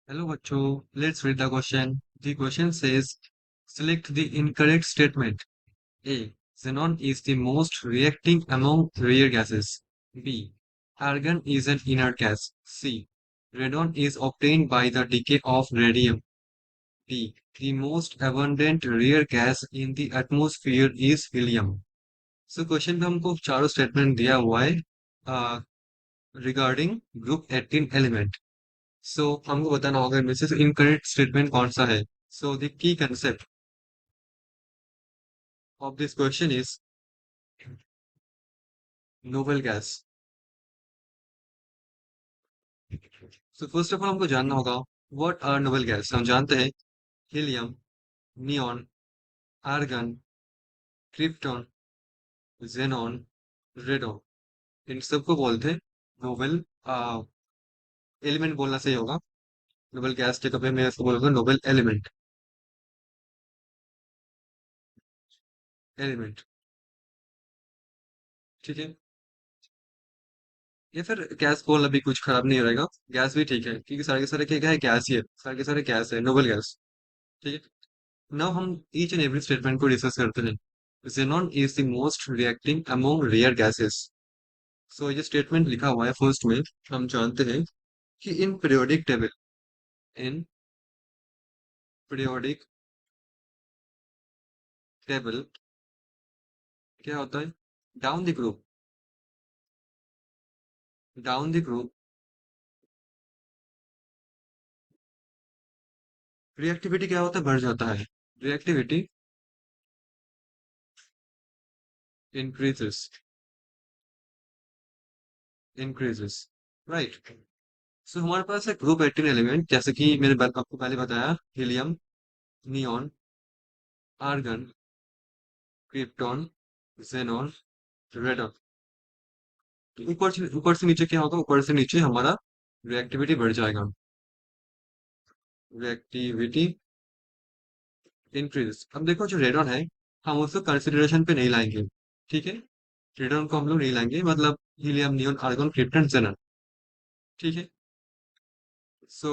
Hello, bachcho. Let's read the question. The question says, select the incorrect statement. A. Xenon is the most reacting among rare gases. B. Argon is an inert gas. C. Radon is obtained by the decay of radium. D. The most abundant rare gas in the atmosphere is helium. So question में हमको चारों statement दिया हुआ है regarding group 18 element. सो हमको बताना होगा इनमें से इनकरेक्ट स्टेटमेंट कौन सा है. So the key concept of this question is noble gas. So first of all हमको जानना होगा व्हाट आर नोबल गैस. हम जानते हैं helium, neon, argon, krypton, xenon, radon, इन सबको बोलते हैं नोबल एलिमेंट. बोलना सही होगा. नोबल गैस के कपड़े में इसको बोलूंगा नोबल एलिमेंट. एलिमेंट. ठीक है. या फिर गैस बोलना भी कुछ खराब नहीं रहेगा. गैस भी ठीक है क्योंकि सारे के सारे क्या है, गैस ही है. सारे के सारे गैस है, नोबल गैस. ठीक है. नाउ हम ईच एंड एवरी स्टेटमेंट को डिस्कस करते हैं. xenon is the most reacting among rare gases. So ये स्टेटमेंट लिखा हुआ है फर्स्ट में. हम जानते हैं कि in periodic table, in periodic table क्या होता है, down the group, down the group reactivity क्या होता है, बढ़ जाता है. Reactivity increases, increases. राइट. सो हमारे पास है ग्रुप 18 एलिमेंट, जैसे कि आपको पहले बताया helium, neon, argon, krypton, xenon, radon. ऊपर से नीचे क्या होगा, ऊपर से नीचे हमारा रिएक्टिविटी बढ़ जाएगा. Reactivity increase. अब देखो जो रेडॉन है, हम उसको कंसिडरेशन पे नहीं लाएंगे. ठीक है. रेडॉन को हम लोग नहीं लाएंगे, मतलब helium, neon, argon, krypton, xenon. ठीक है. सो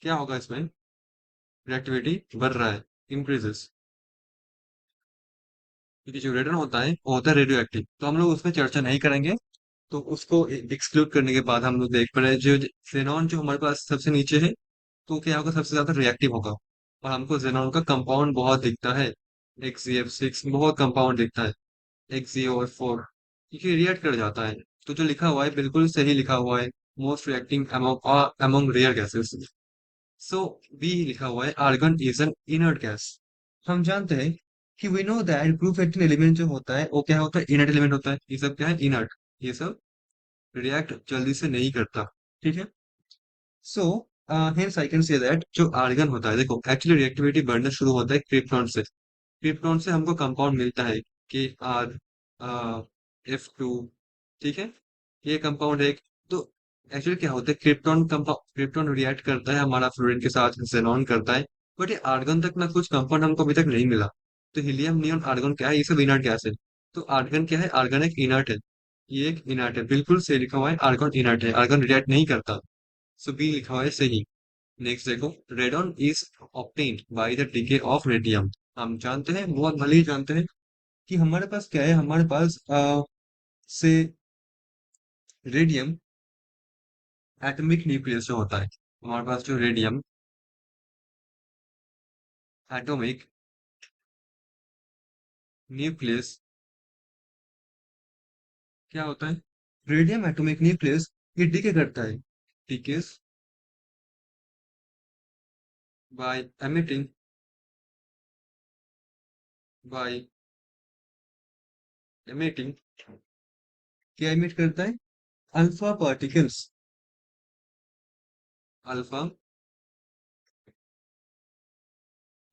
क्या होगा इसमें, रिएक्टिविटी बढ़ रहा है, इंक्रीजेस. क्योंकि जो रेडॉन होता है वो होता है रेडियो एक्टिव, तो हम लोग उसमें चर्चा नहीं करेंगे. तो उसको एक्सक्लूड करने के बाद हम लोग देख पा रहे हैं जो जेनॉन जो हमारे पास सबसे नीचे है, तो क्या होगा, सबसे ज्यादा रिएक्टिव होगा. और हमको जेनॉन का कंपाउंड बहुत दिखता है. XeF6 बहुत कंपाउंड दिखता है. XeO4, क्योंकि रिएक्ट कर जाता है. तो जो लिखा हुआ है बिल्कुल सही लिखा हुआ है, most reacting among rare gases. So B लिखा हुआ है argon is an inert gas. हम जानते हैं कि we know that group 18 element जो होता है वो क्या होता है, इनर्ट एलिमेंट होता है. ये सब क्या है, इनर्ट. ये सब रिएक्ट जल्दी से नहीं करता. ठीक है. So hence I can say that जो आर्गन होता है, देखो एक्चुअली रिएक्टिविटी बढ़ना शुरू होता है क्रिप्टॉन से. क्रिप्टॉन से हमको कंपाउंड मिलता है KR F2. ठीक है. ये कंपाउंड है. तो एक्चुअली क्या होता है, क्रिप्टॉन कंपाउंड, क्रिप्टॉन रिएक्ट करता है हमारा फ्लोरीन के साथ, xenon करता है. बट ये आर्गन तक ना कुछ कंपाउंड हमको अभी तक नहीं मिला. तो हीलियम, नियॉन, आर्गन क्या है, ये सब इनर्ट गैस है. तो आर्गन क्या है, आर्गन एक इनर्ट है. ये एक इनर्ट है, बिल्कुल सही लिखा हुआ है, आर्गन इनर्ट है, आर्गन रिएक्ट नहीं करता. सो बी लिखा हुआ है सही. नेक्स्ट देखो, radon is obtained by the decay of radium. हम जानते हैं, बहुत भले ही जानते हैं कि हमारे पास क्या है, हमारे पास से रेडियम एटॉमिक न्यूक्लियस जो होता है, हमारे पास जो रेडियम एटॉमिक न्यूक्लियस क्या होता है, रेडियम एटॉमिक न्यूक्लियस ये डिके करता है. Decays by emitting, by emitting. क्या एमिट करता है, alpha particles, alpha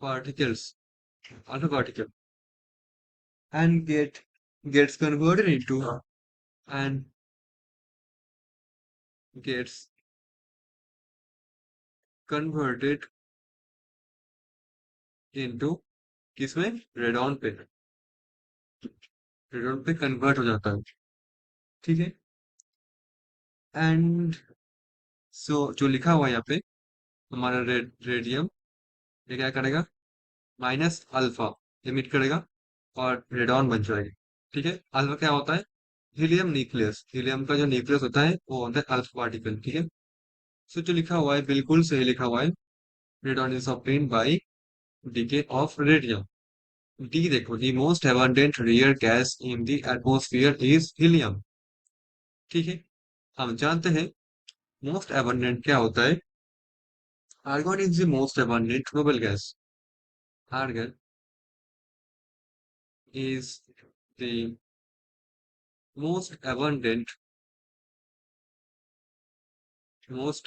particles, alpha particle. And gets converted into and gets converted into किसमें, रेडॉन पे. रेडॉन पे कन्वर्ट हो जाता है. ठीक है. एंड सो जो लिखा हुआ है यहाँ पे, हमारा रेडियम, ये क्या करेगा, माइनस अल्फा इमिट करेगा और रेडॉन बन जाएगी। ठीक है, अल्फा क्या होता है, हीलियम न्यूक्लियस, हीलियम का जो न्यूक्लियस होता है वो होता है अल्फा पार्टिकल। ठीक है, सो जो लिखा हुआ है बिल्कुल सही लिखा हुआ है, radon is obtained by decay of radium. D देखो, the most abundant rare gas in the atmosphere is helium. ठीक है, हम जानते हैं मोस्ट एबंडेंट क्या होता है। Argon is the most abundant noble gas. Argon is the most abundant noble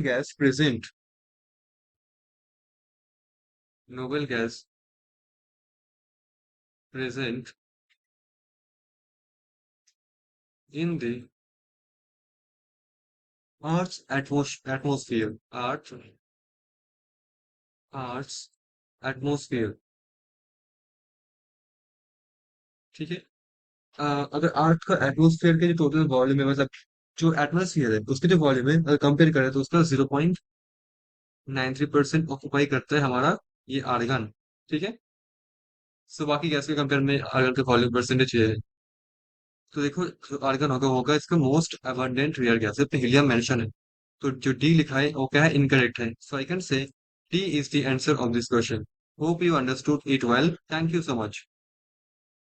gas noble gas present in the Earth's atmosphere. Earth's atmosphere। ठीक है, अगर अर्थ का एटमोस्फेयर के जो टोटल वॉल्यूम है, मतलब जो एटमोस्फियर है उसके जो वॉल्यूम है अगर कंपेयर करें तो उसका 0.93% ऑक्यूपाई करता है हमारा ये आर्गन। ठीक है, सो बाकी गैस के कंपेयर में आर्गन का वॉल्यूम परसेंटेज है। तो देखो, जो आर्गन होगा होगा इसका मोस्ट अबंडेंट रेयर गैस है, तो हीलियम मेंशन है। तो जो डी लिखा है वो क्या है, इनकरेक्ट है। So I can say D is the answer of this question. Hope you understood it well, thank you so much.